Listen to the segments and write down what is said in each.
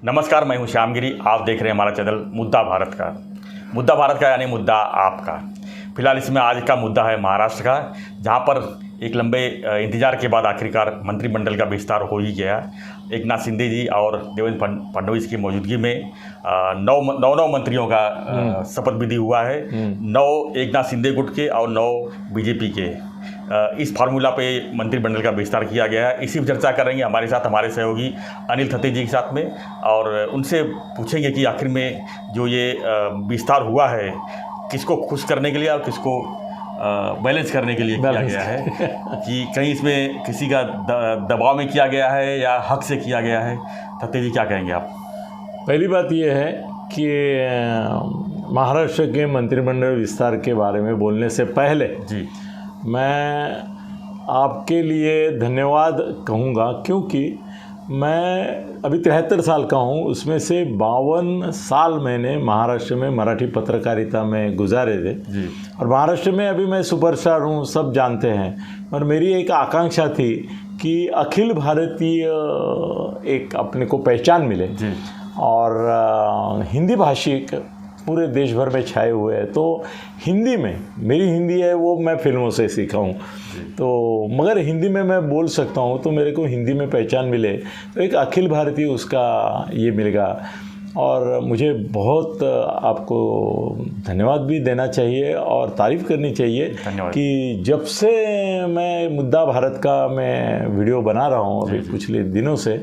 नमस्कार, मैं हूं श्यामगिरी। आप देख रहे हैं हमारा चैनल मुद्दा भारत का। मुद्दा भारत का यानी मुद्दा आपका। फिलहाल इसमें आज का मुद्दा है महाराष्ट्र का, जहां पर एक लंबे इंतजार के बाद आखिरकार मंत्रिमंडल का विस्तार हो ही गया। एकनाथ शिंदे जी और देवेंद्र फडणवीस की मौजूदगी में नौ मंत्रियों का शपथ विधि हुआ है। 9 एकनाथ शिंदे गुट के और 9 बीजेपी के। इस फार्मूला पे मंत्रिमंडल का विस्तार किया गया है। इसी पर चर्चा करेंगे हमारे साथ हमारे सहयोगी अनिल थत्ते जी के साथ में, और उनसे पूछेंगे कि आखिर में जो ये विस्तार हुआ है किसको खुश करने के लिए और किसको बैलेंस करने के लिए किया गया है, कि कहीं इसमें किसी का दबाव में किया गया है या हक से किया गया है। थत्ते जी, क्या कहेंगे आप? पहली बात यह है कि महाराष्ट्र के मंत्रिमंडल विस्तार के बारे में बोलने से पहले जी मैं आपके लिए धन्यवाद कहूँगा, क्योंकि मैं अभी 73 साल का हूँ, उसमें से 52 साल मैंने महाराष्ट्र में मराठी पत्रकारिता में गुजारे थे जी। और महाराष्ट्र में अभी मैं सुपरस्टार हूँ, सब जानते हैं। और मेरी एक आकांक्षा थी कि अखिल भारतीय एक अपने को पहचान मिले जी। और हिंदी भाषिक पूरे देश भर में छाए हुए हैं। तो हिंदी में, मेरी हिंदी है वो मैं फिल्मों से सीखा हूँ, तो मगर हिंदी में मैं बोल सकता हूँ, तो मेरे को हिंदी में पहचान मिले तो एक अखिल भारतीय उसका ये मिलेगा। और मुझे बहुत आपको धन्यवाद भी देना चाहिए और तारीफ़ करनी चाहिए कि जब से मैं मुद्दा भारत का मैं वीडियो बना रहा हूँ अभी पिछले दिनों से,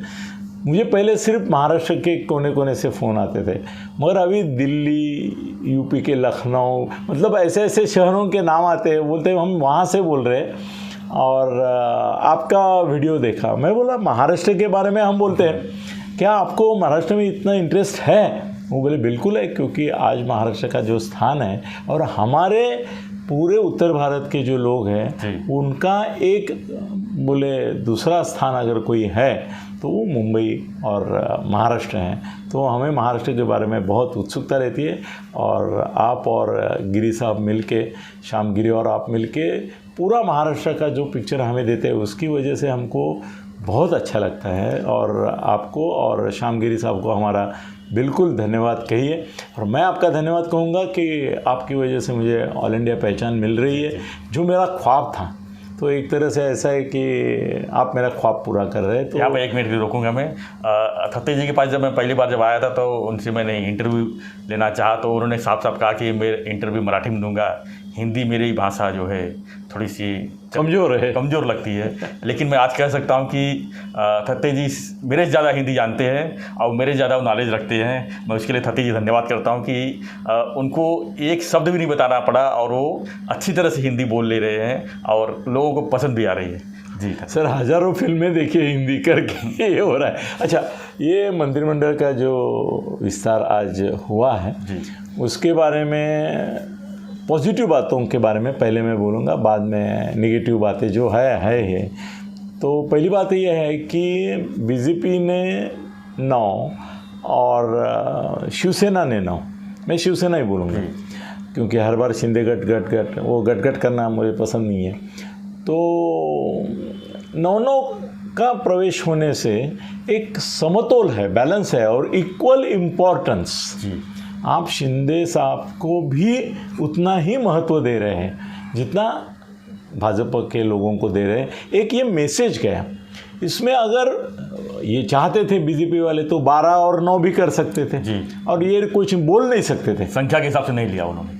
मुझे पहले सिर्फ महाराष्ट्र के कोने कोने से फ़ोन आते थे, मगर अभी दिल्ली, यूपी के लखनऊ, मतलब ऐसे ऐसे शहरों के नाम आते हैं, बोलते हैं हम वहाँ से बोल रहे हैं और आपका वीडियो देखा। मैं बोला महाराष्ट्र के बारे में हम बोलते हैं, क्या आपको महाराष्ट्र में इतना इंटरेस्ट है? वो बोले बिल्कुल है, क्योंकि आज महाराष्ट्र का जो स्थान है और हमारे पूरे उत्तर भारत के जो लोग हैं उनका एक बोले दूसरा स्थान अगर कोई है तो वो मुंबई और महाराष्ट्र हैं। तो हमें महाराष्ट्र के बारे में बहुत उत्सुकता रहती है और आप और गिरी साहब मिलके, श्यामगिरी और आप मिलके पूरा महाराष्ट्र का जो पिक्चर हमें देते हैं उसकी वजह से हमको बहुत अच्छा लगता है। और आपको और श्यामगिरी साहब को हमारा बिल्कुल धन्यवाद कहिए। और मैं आपका धन्यवाद कहूँगा कि आपकी वजह से मुझे ऑल इंडिया पहचान मिल रही है, जो मेरा ख्वाब था। तो एक तरह से ऐसा है कि आप मेरा ख्वाब पूरा कर रहे हैं। तो यहाँ पर 1 मिनट भी रोकूंगा मैं। थत्ते जी के पास जब मैं पहली बार जब आया था तो उनसे मैंने इंटरव्यू लेना चाहा, तो उन्होंने साफ साफ कहा कि मैं इंटरव्यू मराठी में दूंगा, हिंदी मेरी भाषा जो है थोड़ी सी कमज़ोर लगती है। लेकिन मैं आज कह सकता हूँ कि थत्ते जी मेरे से ज़्यादा हिंदी जानते हैं और मेरे ज़्यादा नॉलेज रखते हैं। मैं उसके लिए थत्ते जी धन्यवाद करता हूँ कि उनको एक शब्द भी नहीं बताना पड़ा और वो अच्छी तरह से हिंदी बोल ले रहे हैं और लोगों को पसंद भी आ रही है। जी सर, हज़ारों फिल्में देखिए हिंदी करके ये हो रहा है। अच्छा, ये मंत्रिमंडल का जो विस्तार आज हुआ है जी, उसके बारे में पॉजिटिव बातों के बारे में पहले मैं बोलूँगा, बाद में नेगेटिव बातें जो है। तो पहली बात ये है कि बीजेपी ने 9 और शिवसेना ने 9, मैं शिवसेना ही बोलूँगा क्योंकि हर बार शिंदे गट वो गट करना मुझे पसंद नहीं है। तो 9 का प्रवेश होने से एक समतोल है, बैलेंस है और इक्वल इम्पोर्टेंस। आप शिंदे साहब को भी उतना ही महत्व दे रहे हैं जितना भाजपा के लोगों को दे रहे हैं। एक ये मैसेज गया इसमें, अगर ये चाहते थे बीजेपी वाले तो 12 और 9 भी कर सकते थे जी, और ये कुछ बोल नहीं सकते थे, संख्या के हिसाब से नहीं लिया उन्होंने,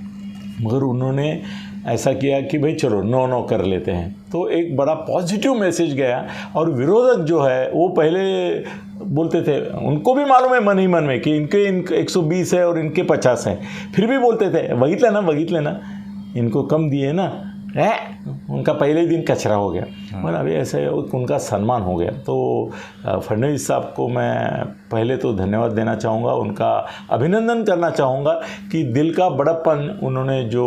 मगर उन्होंने ऐसा किया कि भाई चलो 9 कर लेते हैं। तो एक बड़ा पॉजिटिव मैसेज गया। और विरोधक जो है वो पहले बोलते थे, उनको भी मालूम है मन ही मन में कि इनके 120 है और इनके 50 है, फिर भी बोलते थे बगीतले ना इनको कम दिए ना, उनका पहले ही दिन कचरा हो गया। मगर अभी ऐसे उनका सम्मान हो गया। तो फडणवीस साहब को मैं पहले तो धन्यवाद देना चाहूँगा, उनका अभिनंदन करना चाहूँगा कि दिल का बड़प्पन उन्होंने जो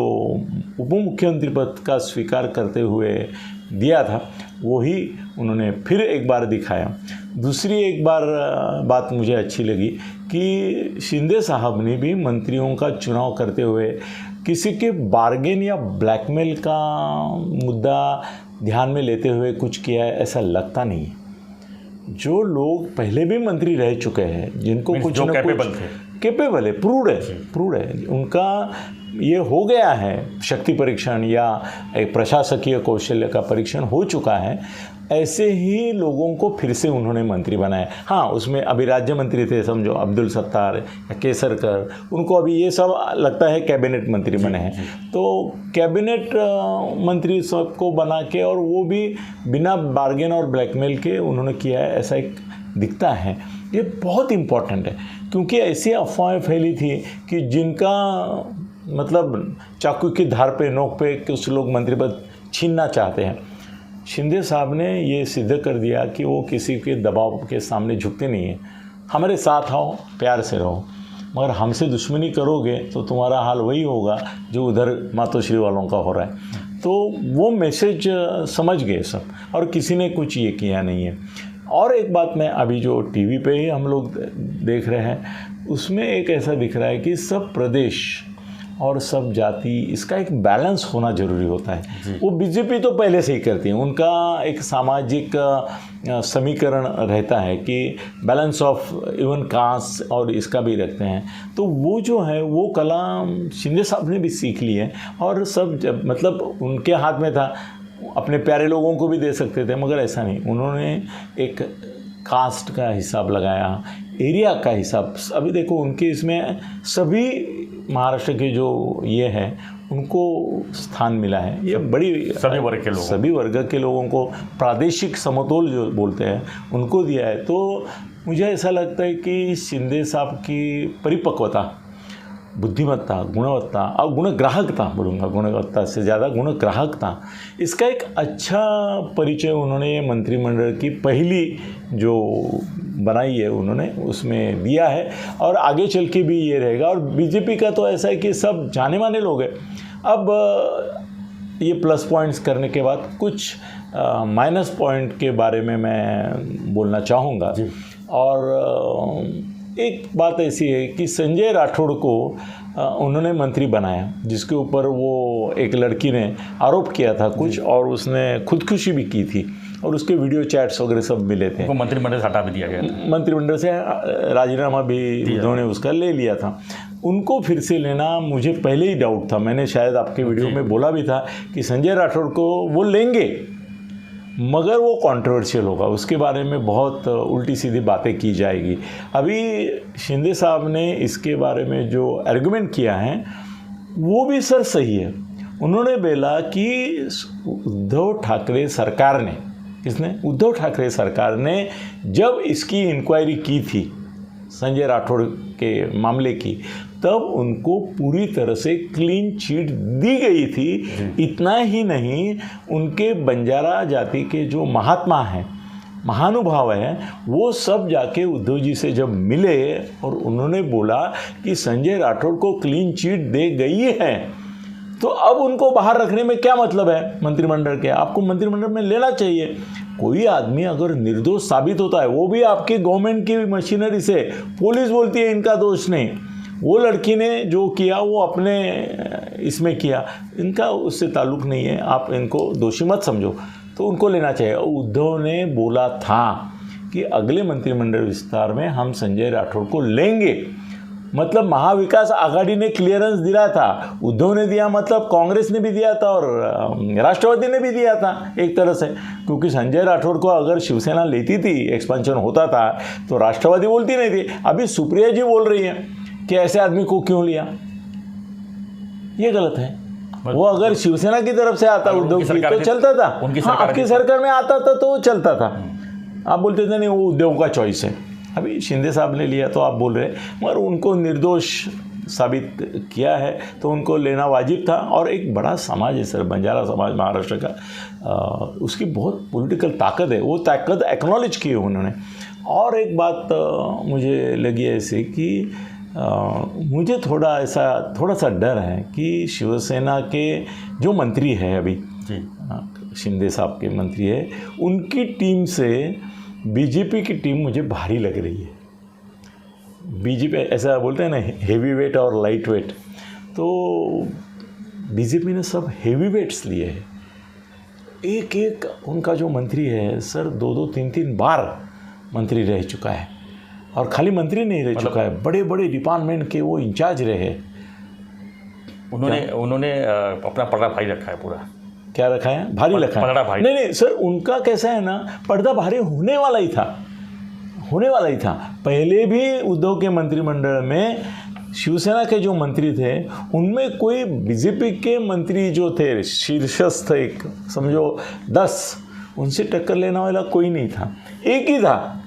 उप मुख्यमंत्री पद का स्वीकार करते हुए दिया था वही उन्होंने फिर एक बार दिखाया। दूसरी एक बार बात मुझे अच्छी लगी कि शिंदे साहब ने भी मंत्रियों का चुनाव करते हुए किसी के बार्गेन या ब्लैकमेल का मुद्दा ध्यान में लेते हुए कुछ किया है ऐसा लगता नहीं है। जो लोग पहले भी मंत्री रह चुके हैं, जिनको Means कुछ जो न capable कुछ थे। कैपेबल है, प्रूड है, उनका ये हो गया है, शक्ति परीक्षण या एक प्रशासकीय कौशल्य का परीक्षण हो चुका है, ऐसे ही लोगों को फिर से उन्होंने मंत्री बनाया। हाँ, उसमें अभी राज्य मंत्री थे, समझो अब्दुल सत्तार या केसरकर, उनको अभी ये सब लगता है कैबिनेट मंत्री बने हैं। तो कैबिनेट मंत्री सबको बना के, और वो भी बिना बार्गेन और ब्लैकमेल के उन्होंने किया है, ऐसा एक दिखता है। ये बहुत इम्पोर्टेंट है, क्योंकि ऐसी अफवाहें फैली थी कि जिनका मतलब चाकू की धार पे, नोक पे कुछ लोग मंत्री पद छीनना चाहते हैं। शिंदे साहब ने ये सिद्ध कर दिया कि वो किसी के दबाव के सामने झुकते नहीं हैं। हमारे साथ आओ, प्यार से रहो, मगर हमसे दुश्मनी करोगे तो तुम्हारा हाल वही होगा जो उधर मातोश्री वालों का हो रहा है। तो वो मैसेज समझ गए सब, और किसी ने कुछ ये किया नहीं है। और एक बात मैं अभी जो टीवी पे ही हम लोग देख रहे हैं, उसमें एक ऐसा दिख रहा है कि सब प्रदेश और सब जाति, इसका एक बैलेंस होना ज़रूरी होता है। वो बीजेपी तो पहले से ही करती है, उनका एक सामाजिक समीकरण रहता है कि बैलेंस ऑफ इवन कास्ट, और इसका भी रखते हैं। तो वो जो है वो कला शिंदे साहब ने भी सीख ली है, और सब मतलब उनके हाथ में था, अपने प्यारे लोगों को भी दे सकते थे, मगर ऐसा नहीं, उन्होंने एक कास्ट का हिसाब लगाया, एरिया का हिसाब। अभी देखो उनके इसमें सभी महाराष्ट्र के जो ये है उनको स्थान मिला है। ये बड़ी सभी वर्ग के लोगों को प्रादेशिक समतोल जो बोलते हैं उनको दिया है। तो मुझे ऐसा लगता है कि शिंदे साहब की परिपक्वता, बुद्धिमत्ता, गुणवत्ता और गुणग्राहकता, बोलूँगा गुणवत्ता से ज़्यादा गुणग्राहकता, इसका एक अच्छा परिचय उन्होंने ये मंत्रिमंडल की पहली जो बनाई है उन्होंने उसमें दिया है, और आगे चल के भी ये रहेगा। और बीजेपी का तो ऐसा है कि सब जाने माने लोग हैं। अब ये प्लस पॉइंट्स करने के बाद कुछ माइनस पॉइंट के बारे में मैं बोलना चाहूँगा। और एक बात ऐसी है कि संजय राठौड़ को उन्होंने मंत्री बनाया, जिसके ऊपर वो एक लड़की ने आरोप किया था कुछ, और उसने खुदकुशी भी की थी, और उसके वीडियो चैट्स वगैरह सब मिले थे। उनको मंत्रिमंडल से हटा भी दिया गया था, मंत्रिमंडल से राजीनामा भी उन्होंने उसका ले लिया था। उनको फिर से लेना, मुझे पहले ही डाउट था, मैंने शायद आपके वीडियो में बोला भी था कि संजय राठौड़ को वो लेंगे, मगर वो कंट्रोवर्शियल होगा, उसके बारे में बहुत उल्टी सीधी बातें की जाएगी। अभी शिंदे साहब ने इसके बारे में जो आर्गुमेंट किया है वो भी सर सही है। उन्होंने बोला कि उद्धव ठाकरे सरकार ने, किसने? उद्धव ठाकरे सरकार ने जब इसकी इंक्वायरी की थी संजय राठौड़ के मामले की, तब उनको पूरी तरह से क्लीन चिट दी गई थी। इतना ही नहीं, उनके बंजारा जाति के जो महात्मा हैं, महानुभाव हैं, वो सब जाके उद्धव जी से जब मिले और उन्होंने बोला कि संजय राठौड़ को क्लीन चिट दे गई है, तो अब उनको बाहर रखने में क्या मतलब है मंत्रिमंडल के? आपको मंत्रिमंडल में लेना चाहिए। कोई आदमी अगर निर्दोष साबित होता है, वो भी आपकी गवर्नमेंट की मशीनरी से, पुलिस बोलती है इनका दोष नहीं, वो लड़की ने जो किया वो अपने इसमें किया, इनका उससे ताल्लुक़ नहीं है, आप इनको दोषी मत समझो, तो उनको लेना चाहिए। उद्धव ने बोला था कि अगले मंत्रिमंडल विस्तार में हम संजय राठौड़ को लेंगे, मतलब महाविकास आघाड़ी ने क्लियरेंस दिया था, उद्धव ने दिया, मतलब कांग्रेस ने भी दिया था और राष्ट्रवादी ने भी दिया था एक तरह से, क्योंकि संजय राठौड़ को अगर शिवसेना लेती थी, एक्सपेंशन होता था, तो राष्ट्रवादी बोलती नहीं थी। अभी सुप्रिया जी बोल रही हैं कि ऐसे आदमी को क्यों लिया, ये गलत है। वो अगर शिवसेना की तरफ से आता उद्धव की तो चलता था, आपकी सरकार में आता था तो चलता था, आप बोलते थे नहीं वो उद्धव का चॉइस है। अभी शिंदे साहब ने लिया तो आप बोल रहे, मगर उनको निर्दोष साबित किया है तो उनको लेना वाजिब था। और एक बड़ा समाज है सर, बंजारा समाज महाराष्ट्र का, उसकी बहुत पॉलिटिकल ताकत है, वो ताकत एक्नॉलेज की है उन्होंने। और एक बात मुझे लगी ऐसी कि मुझे थोड़ा सा डर है कि शिवसेना के जो मंत्री हैं अभी, शिंदे साहब के मंत्री है, उनकी टीम से बीजेपी की टीम मुझे भारी लग रही है। बीजेपी ऐसा बोलते हैं ना, हेवी वेट और लाइट वेट, तो बीजेपी ने सब हेवी वेट्स लिए हैं। एक एक उनका जो मंत्री है सर 2-2, 3-3 बार मंत्री रह चुका है, और खाली मंत्री नहीं रह चुका है, बड़े बड़े डिपार्टमेंट के वो इंचार्ज रहे। उन्होंने अपना पर्दा भारी रखा है पूरा। क्या रखा है? भारी रखा है। पर्दा भारी। नहीं सर, उनका कैसा है ना, पर्दा भारी होने वाला ही था, होने वाला ही था। पहले भी उद्धव के मंत्रिमंडल में शिवसेना के जो मंत्री थे उनमें कोई बीजेपी के मंत्री जो थे शीर्षस्थ, एक समझो 10, उनसे टक्कर लेने वाला कोई नहीं था। एक ही था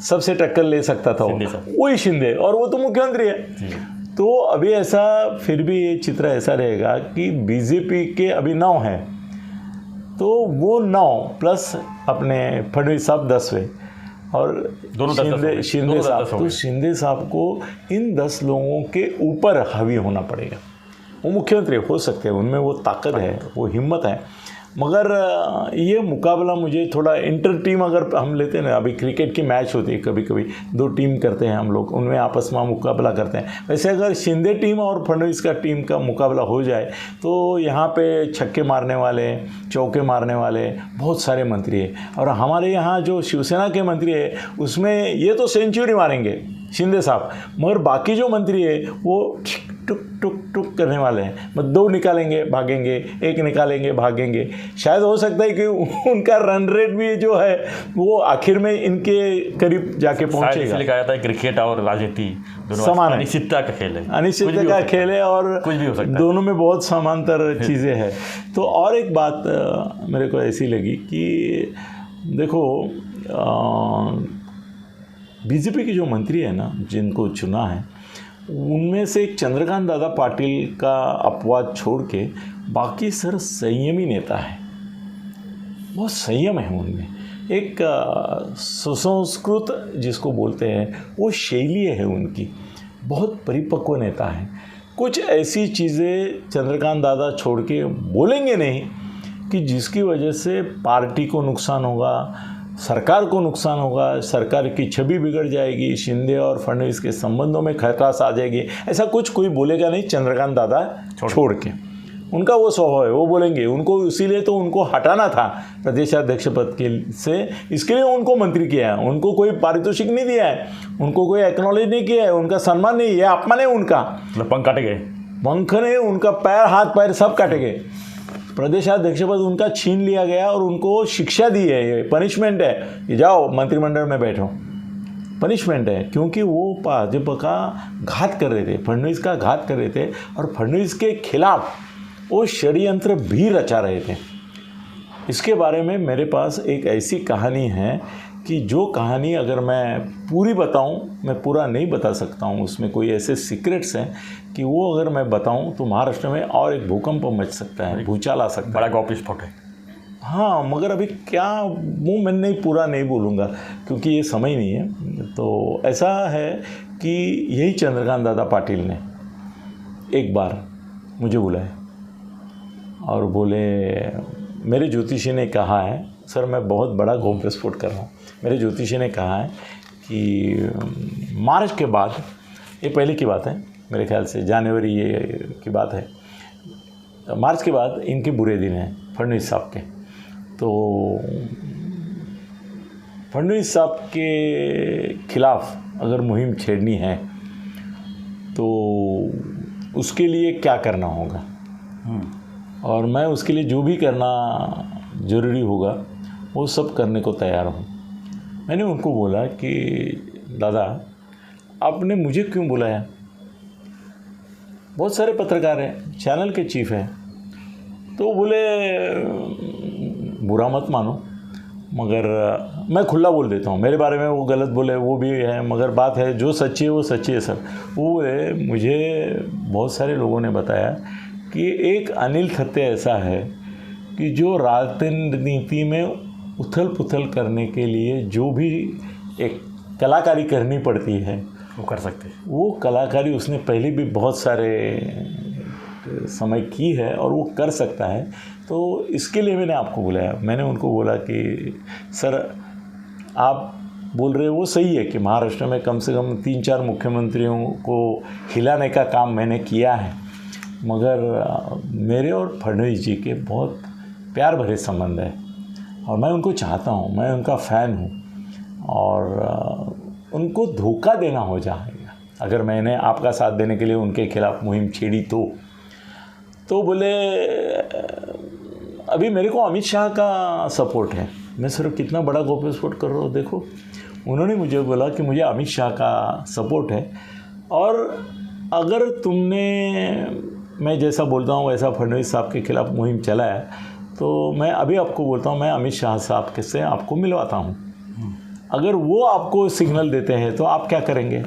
सबसे टक्कर ले सकता था, वही शिंदे, और वो तो मुख्यमंत्री है। तो अभी ऐसा, फिर भी ये चित्र ऐसा रहेगा कि बीजेपी के अभी 9 हैं, तो वो 9 प्लस अपने फडणवीस साहब 10वें, और दोनों शिंदे साहब, तो शिंदे साहब को इन 10 लोगों के ऊपर हावी होना पड़ेगा। वो मुख्यमंत्री हो सकते हैं, उनमें वो ताकत है, वो हिम्मत है, मगर ये मुकाबला मुझे थोड़ा इंटर टीम अगर हम लेते हैं ना, अभी क्रिकेट की मैच होती है, कभी कभी 2 टीम करते हैं हम लोग, उनमें आपस में मुकाबला करते हैं। वैसे अगर शिंदे टीम और फडणवीस का टीम का मुकाबला हो जाए तो यहाँ पे छक्के मारने वाले, चौके मारने वाले बहुत सारे मंत्री हैं, और हमारे यहाँ जो शिवसेना के मंत्री है उसमें ये तो सेंचुरी मारेंगे शिंदे साहब, मगर बाकी जो मंत्री है वो टुक टुक टुक करने वाले हैं, मतलब 2 निकालेंगे भागेंगे, 1 निकालेंगे भागेंगे। शायद हो सकता है कि उनका रन रेट भी जो है वो आखिर में इनके करीब जाके पहुंचेगा। इसलिए कहा जाता है क्रिकेट और राजनीति दोनों समान है, अनिश्चितता का खेल है, अनिश्चितता का खेल है, और कुछ भी हो सकता है, दोनों में बहुत समांतर चीज़ें हैं। तो और एक बात मेरे को ऐसी लगी कि देखो, बीजेपी के जो मंत्री है ना, जिनको चुना है, उनमें से एक चंद्रकांत दादा पाटिल का अपवाद छोड़ के बाकी सर संयमी नेता है, बहुत संयम है उनमें, एक सुसंस्कृत जिसको बोलते हैं वो शैली है उनकी, बहुत परिपक्व नेता है। कुछ ऐसी चीज़ें चंद्रकांत दादा छोड़ के बोलेंगे नहीं कि जिसकी वजह से पार्टी को नुकसान होगा, सरकार को नुकसान होगा, सरकार की छवि बिगड़ जाएगी, शिंदे और फडणवीस के संबंधों में खटास आ जाएगी, ऐसा कुछ कोई बोलेगा नहीं चंद्रकांत दादा छोड़ के। उनका वो स्वभाव है, वो बोलेंगे। उनको इसीलिए तो उनको हटाना था प्रदेशाध्यक्ष पद के से, इसके लिए उनको मंत्री किया है, उनको कोई पारितोषिक नहीं दिया है, उनको कोई एक्नॉलेज नहीं किया है, उनका सम्मान नहीं, ये अपमान है उनका, पंख काटे गए, पंख ने उनका पैर, हाथ पैर सब काटे गए, प्रदेशाध्यक्ष पद उनका छीन लिया गया और उनको शिक्षा दी है, ये पनिशमेंट है कि जाओ मंत्रिमंडल में बैठो, पनिशमेंट है, क्योंकि वो भाजपा का घात कर रहे थे, फडणवीस का घात कर रहे थे, और फडणवीस के खिलाफ वो षड्यंत्र भी रचा रहे थे। इसके बारे में मेरे पास एक ऐसी कहानी है कि जो कहानी अगर मैं पूरी बताऊं, मैं पूरा नहीं बता सकता हूं, उसमें कोई ऐसे सीक्रेट्स हैं कि वो अगर मैं बताऊं तो महाराष्ट्र में और एक भूकंप मच सकता है, भूचाल आ सकता है, बड़ा गॉप विस्फोट है। हाँ, मगर अभी क्या वो मैं नहीं पूरा नहीं बोलूँगा क्योंकि ये समय नहीं है। तो ऐसा है कि यही चंद्रकांत दादा पाटिल ने एक बार मुझे बुलाया और बोले, मेरे ज्योतिषी ने कहा है, सर मैं बहुत बड़ा गॉप विस्फोट कर रहा हूँ, मेरे ज्योतिषी ने कहा है कि मार्च के बाद, ये पहले की बात है मेरे ख्याल से, जनवरी ये की बात है, मार्च के बाद इनके बुरे दिन हैं फडणवीस साहब के। तो फडणवीस साहब के खिलाफ अगर मुहिम छेड़नी है तो उसके लिए क्या करना होगा, और मैं उसके लिए जो भी करना ज़रूरी होगा वो सब करने को तैयार हूँ। मैंने उनको बोला कि दादा आपने मुझे क्यों बुलाया, बहुत सारे पत्रकार हैं, चैनल के चीफ हैं। तो बोले बुरा मत मानो, मगर मैं खुला बोल देता हूँ, मेरे बारे में वो गलत बोले वो भी है, मगर बात है जो सच्ची है वो सच्ची है सर। वो बोले मुझे बहुत सारे लोगों ने बताया कि एक अनिल खत्ते ऐसा है कि जो राजनीति में उथल पुथल करने के लिए जो भी एक कलाकारी करनी पड़ती है वो कर सकते हैं, वो कलाकारी उसने पहले भी बहुत सारे समय की है और वो कर सकता है। तो इसके लिए मैंने आपको बुलाया। मैंने उनको बोला कि सर आप बोल रहे हो वो सही है कि महाराष्ट्र में कम से कम 3-4 मुख्यमंत्रियों को हिलाने का काम मैंने किया है, मगर मेरे और फडणवीस जी के बहुत प्यार भरे संबंध है और मैं उनको चाहता हूँ, मैं उनका फ़ैन हूँ। और उनको धोखा देना हो जाएगा अगर मैंने आपका साथ देने के लिए उनके खिलाफ मुहिम छेड़ी तो बोले अभी मेरे को अमित शाह का सपोर्ट है, मैं सिर्फ कितना बड़ा गौप्यस्फोट कर रहा हूँ देखो। उन्होंने मुझे बोला कि मुझे अमित शाह का सपोर्ट है और अगर तुमने मैं जैसा बोलता हूँ वैसा फडणवीस साहब के खिलाफ मुहिम चलाया तो मैं अभी आपको बोलता हूँ मैं अमित शाह साहब के से आपको मिलवाता हूँ। अगर वो आपको सिग्नल देते हैं तो आप क्या करेंगे?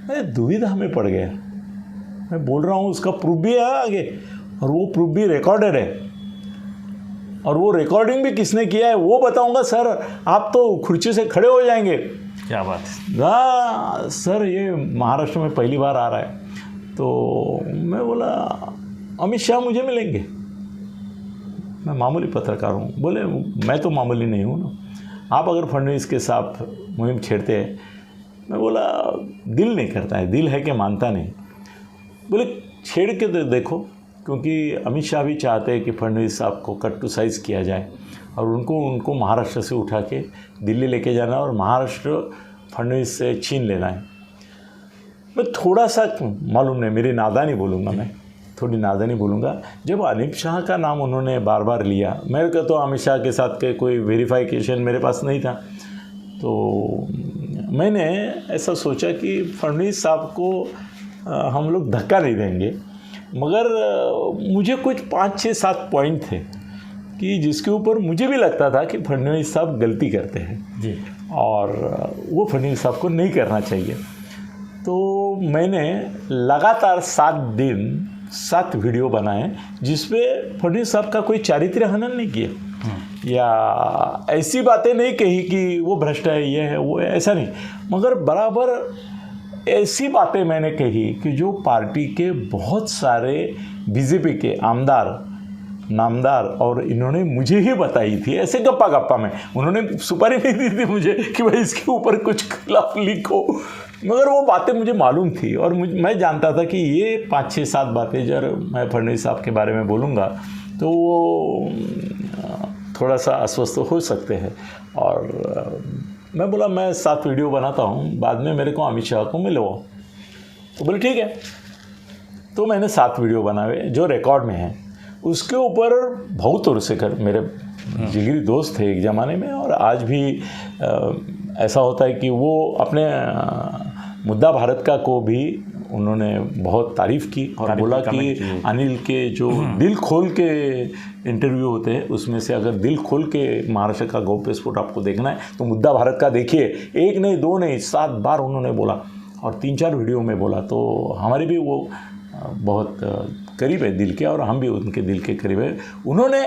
मैं दुविधा में पड़ गया। मैं बोल रहा हूँ उसका प्रूफ भी है आगे और वो प्रूफ भी रिकॉर्डेड है और वो रिकॉर्डिंग भी किसने किया है वो बताऊंगा। सर आप तो कुर्सी से खड़े हो जाएंगे। क्या बात है? हाँ सर, ये महाराष्ट्र में पहली बार आ रहा है। तो मैं बोला अमित शाह मुझे मिलेंगे, मैं मामूली पत्रकार हूँ। बोले मैं तो मामूली नहीं हूँ ना, आप अगर फडणवीस के साथ मुहिम छेड़ते हैं। मैं बोला दिल नहीं करता है, दिल है कि मानता नहीं। बोले छेड़ के तो देखो, क्योंकि अमित शाह भी चाहते हैं कि फडणवीस साहब को कट टू साइज़ किया जाए और उनको महाराष्ट्र से उठा के दिल्ली लेके जाना और महाराष्ट्र फडणवीस से छीन लेना है। मैं थोड़ा सा मालूम नहीं, मेरी नादानी बोलूँगा, मैं थोड़ी नादानी बोलूँगा। जब अमित शाह का नाम उन्होंने बार बार लिया, मेरे को तो अमित शाह के साथ के कोई वेरिफिकेशन मेरे पास नहीं था, तो मैंने ऐसा सोचा कि फडणवीस साहब को हम लोग धक्का नहीं देंगे। मगर मुझे कुछ 5, 6, 7 पॉइंट थे कि जिसके ऊपर मुझे भी लगता था कि फडणवीस साहब गलती करते हैं जी, और वो फडणवीस साहब को नहीं करना चाहिए। तो मैंने लगातार 7 दिन 7 वीडियो बनाए जिसमें फडणवीस साहब का कोई चारित्र्य हनन नहीं किया या ऐसी बातें नहीं कही कि वो भ्रष्ट है, ये है, वो है, ऐसा नहीं। मगर बराबर ऐसी बातें मैंने कही कि जो पार्टी के बहुत सारे बीजेपी के आमदार, नामदार और इन्होंने मुझे ही बताई थी, ऐसे गप्पा गप्पा में। उन्होंने सुपारी नहीं दी थी मुझे कि भाई इसके ऊपर कुछ खिलाफ लिखो, मगर वो बातें मुझे मालूम थी और मैं जानता था कि ये 5, 6, 7 बातें जब मैं फडणवीस साहब के बारे में बोलूँगा तो वो थोड़ा सा अस्वस्थ हो सकते हैं। और मैं बोला मैं 7 वीडियो बनाता हूँ, बाद में मेरे को अमित शाह को मिलवाओ। तो बोले ठीक है। तो मैंने 7 वीडियो बनाए जो रिकॉर्ड में हैं। उसके ऊपर बहुत उर्सेकर मेरे जिगरी दोस्त थे एक ज़माने में, और आज भी ऐसा होता है कि वो अपने मुद्दा भारत का को भी उन्होंने बहुत तारीफ़ की और बोला कि अनिल के जो दिल खोल के इंटरव्यू होते हैं उसमें से अगर दिल खोल के महाराष्ट्र का गौप्यस्फोट आपको देखना है तो मुद्दा भारत का देखिए। 1 नहीं 2 नहीं 7 बार उन्होंने बोला और 3-4 वीडियो में बोला। तो हमारे भी वो बहुत करीब है दिल के और हम भी उनके दिल के करीब है। उन्होंने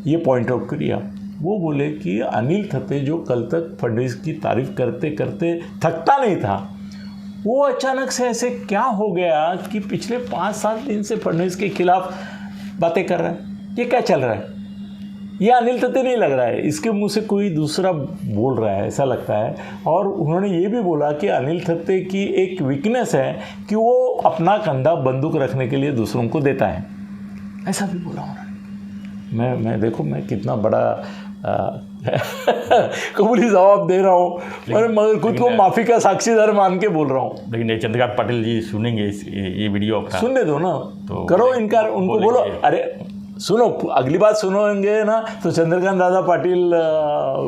ये पॉइंट आउट किया, वो बोले कि अनिल थत्ते जो कल तक फडणवीस की तारीफ़ करते करते थकता नहीं था, वो अचानक से ऐसे क्या हो गया कि पिछले 5-7 दिन से फडणवीस के खिलाफ बातें कर रहा है। ये क्या चल रहा है? ये अनिल थत्ते नहीं लग रहा है, इसके मुंह से कोई दूसरा बोल रहा है ऐसा लगता है। और उन्होंने ये भी बोला कि अनिल थत्ते की एक वीकनेस है कि वो अपना कंधा बंदूक रखने के लिए दूसरों को देता है, ऐसा भी बोला उन्होंने। मैं देखो मैं कितना बड़ा कबूली जवाब दे रहा हूँ, मगर खुद को माफ़ी का साक्षीदार मान के बोल रहा हूँ। लेकिन चंद्रकांत पाटिल जी सुनेंगे ये वीडियो अपना, सुनने दो ना, तो करो इनकार, उनको बोलो अरे सुनो, अगली बात सुनोगे ना तो चंद्रकांत दादा पाटिल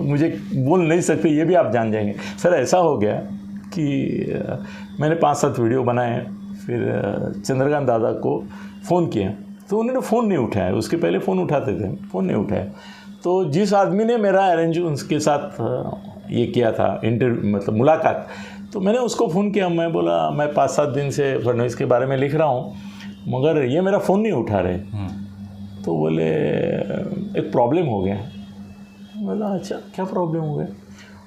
मुझे बोल नहीं सकते, ये भी आप जान जाएंगे। सर ऐसा हो गया कि मैंने 5-7 वीडियो बनाए, फिर चंद्रकांत दादा को फ़ोन किया तो उन्होंने फ़ोन नहीं उठाया। उसके पहले फ़ोन उठाते थे, फ़ोन नहीं उठाया। तो जिस आदमी ने मेरा अरेंज उनके साथ ये किया था मतलब मुलाकात, तो मैंने उसको फ़ोन किया। मैं बोला मैं 5-7 दिन से फडणवीस के बारे में लिख रहा हूँ मगर ये मेरा फ़ोन नहीं उठा रहे। तो बोले एक प्रॉब्लम हो गया। बोला अच्छा क्या प्रॉब्लम हो गया?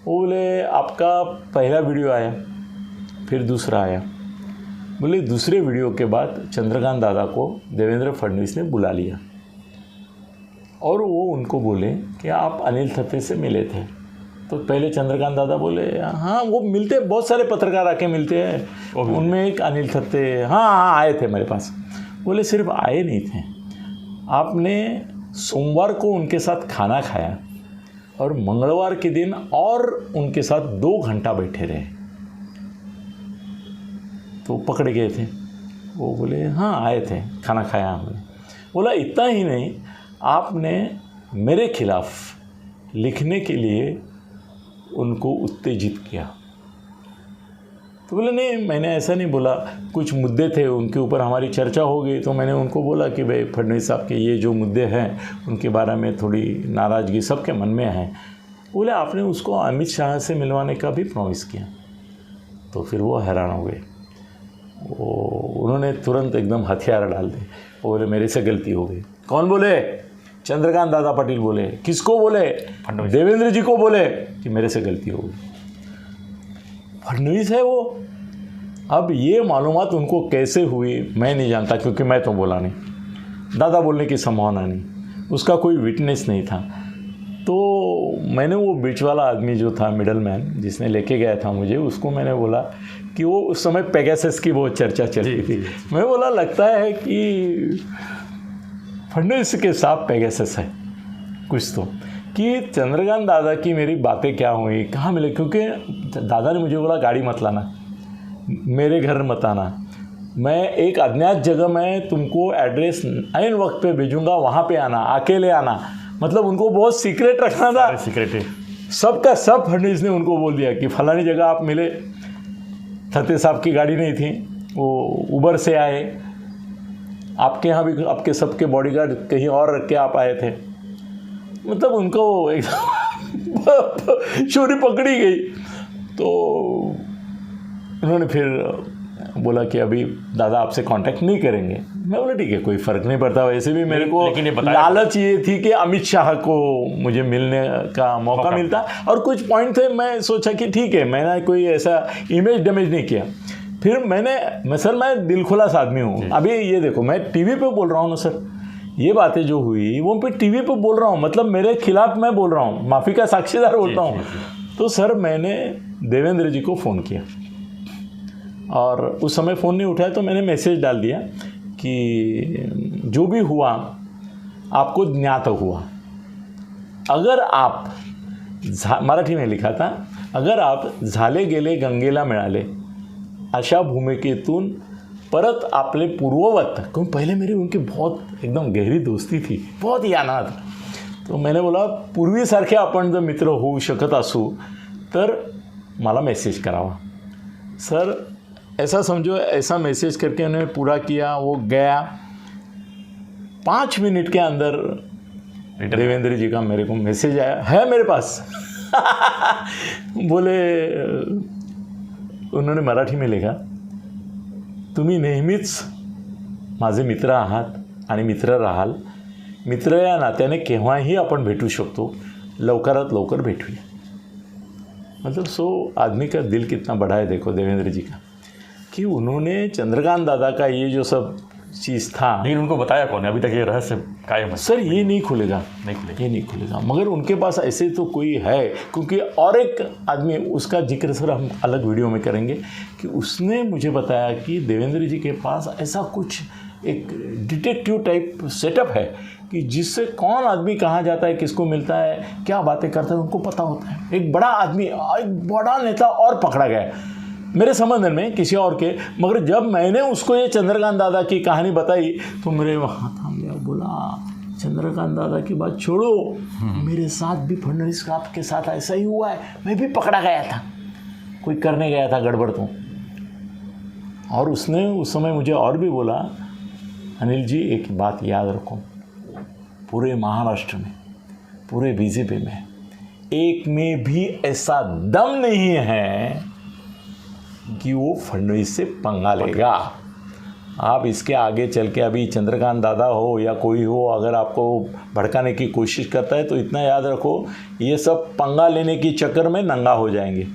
वो बोले आपका पहला वीडियो आया, फिर दूसरा आया। बोले दूसरे वीडियो के बाद चंद्रकांत दादा को देवेंद्र फडणवीस ने बुला लिया और वो उनको बोले कि आप अनिल थत्ते से मिले थे। तो पहले चंद्रकांत दादा बोले हाँ वो मिलते, बहुत सारे पत्रकार आके मिलते हैं, उनमें एक अनिल थत्ते हाँ आए थे मेरे पास। बोले सिर्फ आए नहीं थे, आपने सोमवार को उनके साथ खाना खाया और मंगलवार के दिन और उनके साथ 2 घंटा बैठे रहे। तो पकड़े गए थे। वो बोले हाँ आए थे, खाना खाया हमने। बोला इतना ही नहीं, आपने मेरे खिलाफ लिखने के लिए उनको उत्तेजित किया। तो बोले नहीं, मैंने ऐसा नहीं बोला, कुछ मुद्दे थे उनके ऊपर हमारी चर्चा हो गई, तो मैंने उनको बोला कि भाई फडणवीस साहब के ये जो मुद्दे हैं उनके बारे में थोड़ी नाराज़गी सबके मन में है। बोले आपने उसको अमित शाह से मिलवाने का भी प्रॉमिस किया। तो फिर वो हैरान हो गए, उन्होंने तुरंत एकदम हथियार डाल दिए। वो बोले मेरे से गलती हो गई। कौन बोले? चंद्रकांत दादा पाटिल बोले। किसको बोले? देवेंद्र जी को बोले कि मेरे से गलती हो गई। फडणवीस है वो। अब ये मालूमात उनको कैसे हुई मैं नहीं जानता, क्योंकि मैं तो बोला नहीं, दादा बोलने की संभावना नहीं, उसका कोई विटनेस नहीं था। तो मैंने वो बीच वाला आदमी जो था, मिडल मैन, जिसने लेके गया था मुझे, उसको मैंने बोला कि वो उस समय पेगासस की बहुत चर्चा चल रही थी। मैं बोला लगता है कि फडणवीस के साथ पेगासस है कुछ तो। कि चंद्रकांत दादा की मेरी बातें क्या हुई, कहाँ मिले, क्योंकि दादा ने मुझे बोला गाड़ी मत लाना, मेरे घर मत आना, मैं एक अज्ञात जगह में तुमको एड्रेस ऐन वक्त पे भेजूंगा, वहाँ पे आना, अकेले आना। मतलब उनको बहुत सीक्रेट रखना था। सीक्रेट है सबका सब। फडणवीस ने उनको बोल दिया कि फलानी जगह आप मिले, थत्ते साहब की गाड़ी नहीं थी, वो उबर से आए, आपके यहाँ भी आपके सबके बॉडीगार्ड कहीं और रख के आप आए थे। मतलब उनको चोरी पकड़ी गई। तो उन्होंने फिर बोला कि अभी दादा आपसे कांटेक्ट नहीं करेंगे। मैं बोला ठीक है, कोई फ़र्क नहीं पड़ता, वैसे भी मेरे को लालच ये थी कि अमित शाह को मुझे मिलने का मौका मिलता, और कुछ पॉइंट थे, मैं सोचा कि ठीक है, मैंने कोई ऐसा इमेज डैमेज नहीं किया। फिर मैं दिल खुलास आदमी हूँ। अभी ये देखो, मैं टीवी पे बोल रहा हूँ ना सर, ये बातें जो हुई वो पे टीवी पे बोल रहा हूँ, मतलब मेरे खिलाफ मैं बोल रहा हूँ, माफ़ी का साक्षीदार बोलता हूँ। तो सर मैंने देवेंद्र जी को फ़ोन किया, और उस समय फ़ोन नहीं उठाया, तो मैंने मैसेज डाल दिया कि जो भी हुआ आपको ज्ञात हुआ। अगर आप मराठी में लिखा था, अगर आप झाले गेले गंगेला मिळाले अशा भूमिकेतून परत आपले पूर्ववत, क्योंकि पहले मेरी उनकी बहुत एकदम गहरी दोस्ती थी, बहुत यानात। तो मैंने बोला पूर्वीसारखे आपण जर मित्र होऊ शकत असू तर मला मैसेज करावा। सर ऐसा समझो, ऐसा मैसेज करके उन्होंने पूरा किया। वो गया, 5 मिनट के अंदर देवेंद्र जी का मेरे को मैसेज आया है मेरे पास। बोले, उन्होंने मराठी में लिखा, तुम्ही नेहमीच माझे मित्र आहात आणि मित्र राहाल। मित्र या नात्याने केव्हाही आपण भेटू शकतो, लवकरात लवकर भेटूया। मतलब आदमी का दिल कितना बड़ा है देखो देवेंद्र जी का, कि उन्होंने चंद्रकांत दादा का ये जो सब चीज़ था। लेकिन उनको बताया कौन है? अभी तक ये रहस्य कायम है सर। ये नहीं खुलेगा, ये नहीं खुलेगा। मगर उनके पास ऐसे तो कोई है, क्योंकि और एक आदमी, उसका जिक्र सर हम अलग वीडियो में करेंगे, कि उसने मुझे बताया कि देवेंद्र जी के पास ऐसा कुछ एक डिटेक्टिव टाइप सेटअप है कि जिससे कौन आदमी कहाँ जाता है, किसको मिलता है, क्या बातें करता है, उनको पता होता है। एक बड़ा आदमी, एक बड़ा नेता और पकड़ा गया मेरे संबंध में किसी और के। मगर जब मैंने उसको ये चंद्रकांत दादा की कहानी बताई तो मेरे वहाँ थाम गया। बोला चंद्रकांत दादा की बात छोड़ो, मेरे साथ भी फडणवीस का आपके साथ ऐसा ही हुआ है, मैं भी पकड़ा गया था, कोई करने गया था गड़बड़ तो। और उसने उस समय मुझे और भी बोला, अनिल जी एक बात याद रखो, पूरे महाराष्ट्र में, पूरे बीजेपी में एक में भी ऐसा दम नहीं है कि वो फडणवीस से पंगा लेगा। आप इसके आगे चल के अभी चंद्रकांत दादा हो या कोई हो, अगर आपको भड़काने की कोशिश करता है तो इतना याद रखो, ये सब पंगा लेने की चक्कर में नंगा हो जाएंगे।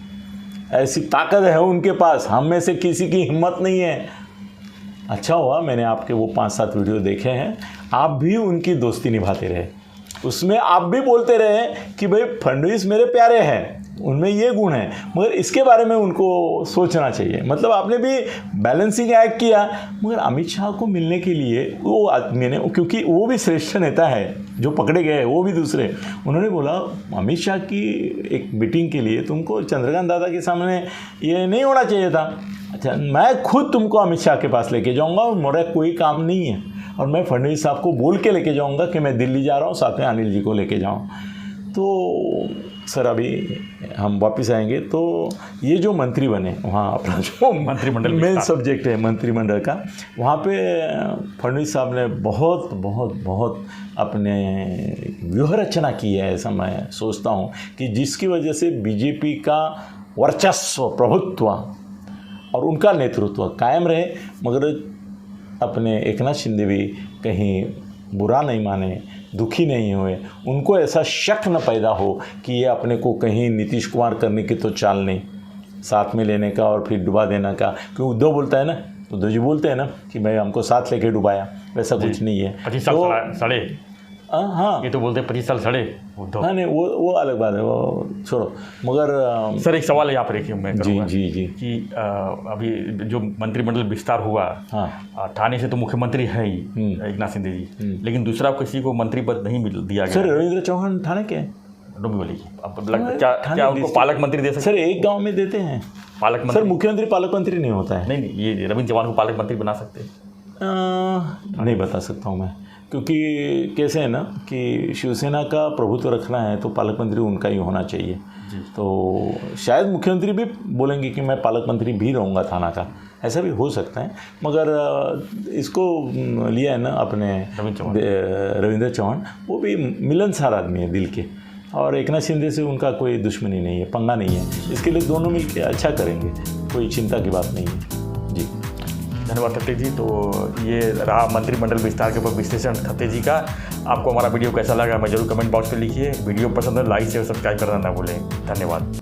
ऐसी ताकत है उनके पास, हम में से किसी की हिम्मत नहीं है। अच्छा हुआ मैंने आपके वो 5-7 वीडियो देखे हैं, आप भी उनकी दोस्ती निभाते रहे, उसमें आप भी बोलते रहे कि भाई फडणवीस मेरे प्यारे हैं, उनमें ये गुण है, मगर इसके बारे में उनको सोचना चाहिए। मतलब आपने भी बैलेंसिंग एक्ट किया। मगर अमित शाह को मिलने के लिए वो आदमी ने, क्योंकि वो भी श्रेष्ठ नेता है, जो पकड़े गए वो भी दूसरे। उन्होंने बोला अमित शाह की एक मीटिंग के लिए तुमको चंद्रकांत दादा के सामने ये नहीं होना चाहिए था। अच्छा, मैं खुद तुमको अमित शाह के पास लेके जाऊंगा और मेरा कोई काम नहीं है, और मैं फडणवीस साहब को बोल के लेके जाऊंगा कि मैं दिल्ली जा रहा हूँ, साथ में अनिल जी को लेके जाऊँ। तो सर अभी हम वापस आएंगे। तो ये जो मंत्री बने वहाँ, अपना जो मंत्रिमंडल मेन सब्जेक्ट है मंत्रिमंडल का, वहाँ पे फडणवीस साहब ने बहुत बहुत बहुत अपने व्यूह रचना की है, ऐसा मैं सोचता हूँ कि जिसकी वजह से बीजेपी का वर्चस्व, प्रभुत्व और उनका नेतृत्व कायम रहे। मगर अपने एकनाथ शिंदे भी कहीं बुरा नहीं माने, दुखी नहीं हुए, उनको ऐसा शक न पैदा हो कि ये अपने को कहीं नीतीश कुमार करने की तो चाल नहीं, साथ में लेने का और फिर डुबा देने का। क्योंकि उद्धव बोलता है ना, उद्धव जी बोलते हैं ना कि मैं हमको साथ लेके डुबाया, वैसा कुछ नहीं है। 25 साल सड़े। हाँ, ये तो बोलते 25 साल सड़े उद्धव। हाँ नहीं, वो अलग बात है, वो छोड़ो। मगर सर एक सवाल यहाँ पर एक मैं करूँगा जी कि अभी जो मंत्रिमंडल विस्तार हुआ, हाँ, ठाणे से तो मुख्यमंत्री है ही एकनाथ शिंदे जी, लेकिन दूसरा किसी को मंत्री पद नहीं दिया गया। सर रविंद्र चौहान ठाणे के डोंबिवली अब क्या उनको पालक मंत्री दे सकते? सर एक गांव में देते हैं पालक मंत्री। सर मुख्यमंत्री पालक मंत्री नहीं होता है। नहीं, ये रविंद्र चौहान को पालक मंत्री बना सकते हैं? नहीं बता सकता हूँ मैं, क्योंकि कैसे है ना कि शिवसेना का प्रभुत्व रखना है तो पालक मंत्री उनका ही होना चाहिए। तो शायद मुख्यमंत्री भी बोलेंगे कि मैं पालक मंत्री भी रहूँगा थाना का, ऐसा भी हो सकता है। मगर इसको लिया है ना अपने रविंद्र चौहान, वो भी मिलनसार आदमी है दिल के, और एकनाथ शिंदे से उनका कोई दुश्मनी नहीं है, पंगा नहीं है। इसके लिए दोनों मिलकर अच्छा करेंगे, कोई चिंता की बात नहीं है जी। धन्यवाद थत्ते जी। तो ये रहा मंत्रिमंडल विस्तार के ऊपर विश्लेषण थत्ते जी का। आपको हमारा वीडियो कैसा लगा हमें जरूर कमेंट बॉक्स में लिखिए। वीडियो पसंद है लाइक शेयर सब्सक्राइब करना ना भूलें। धन्यवाद।